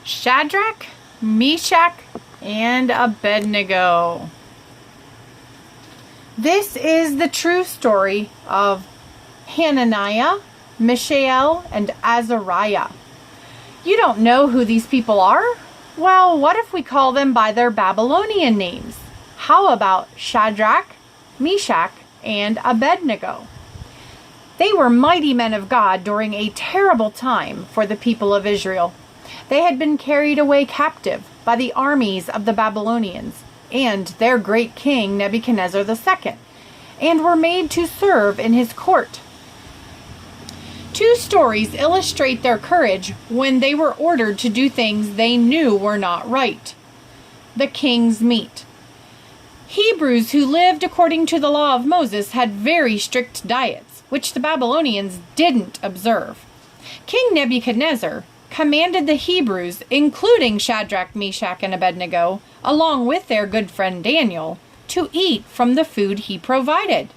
Shadrach, Meshach, and Abed-nego. This is the true story of Hananiah, Mishael, and Azariah. You don't know who these people are? Well, what if we call them by their Babylonian names? How about Shadrach, Meshach, and Abed-nego? They were mighty men of God during a terrible time for the people of Israel. They had been carried away captive by the armies of the Babylonians and their great king Nebuchadnezzar II, and were made to serve in his court. Two stories illustrate their courage when they were ordered to do things they knew were not right. The king's meat. Hebrews who lived according to the law of Moses had very strict diets, which the Babylonians didn't observe. King Nebuchadnezzar commanded the Hebrews, including Shadrach, Meshach, and Abed-nego, along with their good friend Daniel, to eat from the food he provided.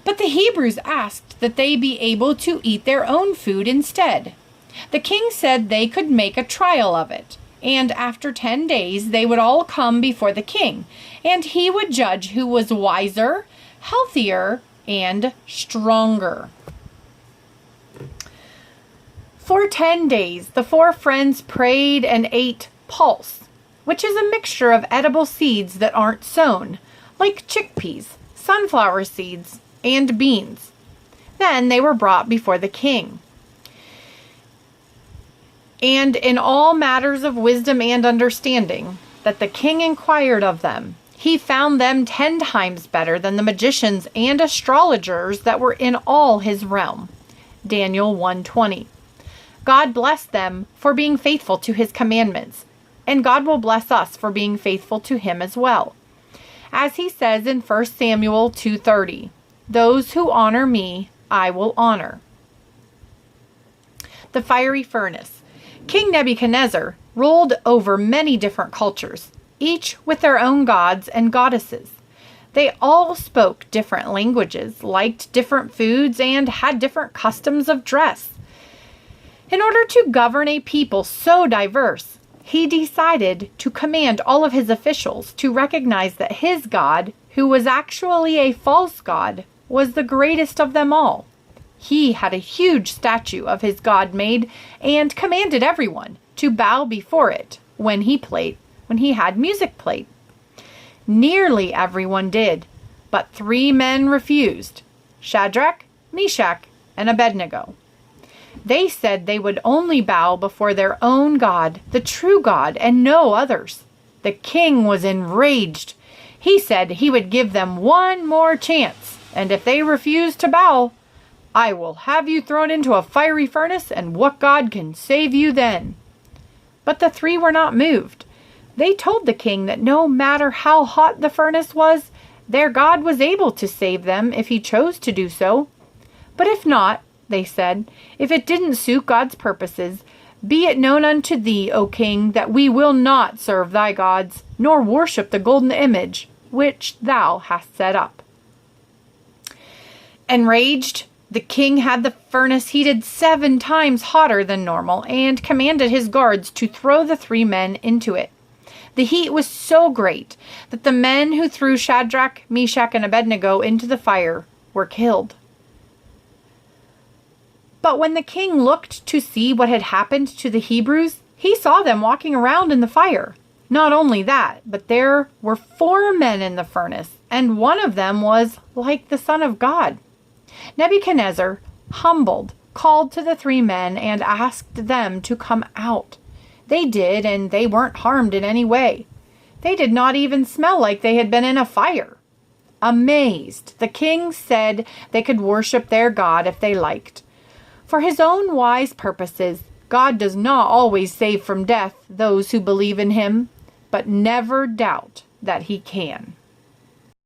But the Hebrews asked that they be able to eat their own food instead. The king said they could make a trial of it, and after 10 days they would all come before the king, and he would judge who was wiser, healthier, and stronger. For 10 days, the four friends prayed and ate pulse, which is a mixture of edible seeds that aren't sown, like chickpeas, sunflower seeds, and beans. Then they were brought before the king. And in all matters of wisdom and understanding that the king inquired of them, he found them 10 times better than the magicians and astrologers that were in all his realm. Daniel 1:20. God blessed them for being faithful to his commandments, and God will bless us for being faithful to him as well. As he says in 1 Samuel 2:30, "Those who honor me, I will honor." The fiery furnace. King Nebuchadnezzar ruled over many different cultures, each with their own gods and goddesses. They all spoke different languages, liked different foods, and had different customs of dress. In order to govern a people so diverse, he decided to command all of his officials to recognize that his God, who was actually a false god, was the greatest of them all. He had a huge statue of his God made and commanded everyone to bow before it when he had music played. Nearly everyone did, but 3 men refused: Shadrach, Meshach, and Abed-nego. They said they would only bow before their own God, the true God, and no others. The king was enraged. He said he would give them one more chance, and if they refused to bow, "I will have you thrown into a fiery furnace, and what God can save you then?" But the 3 were not moved. They told the king that no matter how hot the furnace was, their God was able to save them if he chose to do so. But if not, they said, if it didn't suit God's purposes, be it known unto thee, O king, that we will not serve thy gods, nor worship the golden image which thou hast set up. Enraged, the king had the furnace heated 7 times hotter than normal and commanded his guards to throw the 3 men into it. The heat was so great that the men who threw Shadrach, Meshach, and Abed-nego into the fire were killed. But when the king looked to see what had happened to the Hebrews, he saw them walking around in the fire. Not only that, but there were 4 men in the furnace, and one of them was like the Son of God. Nebuchadnezzar, humbled, called to the 3 men and asked them to come out. They did, and they weren't harmed in any way. They did not even smell like they had been in a fire. Amazed, the king said they could worship their God if they liked. For his own wise purposes, God does not always save from death those who believe in him, but never doubt that he can.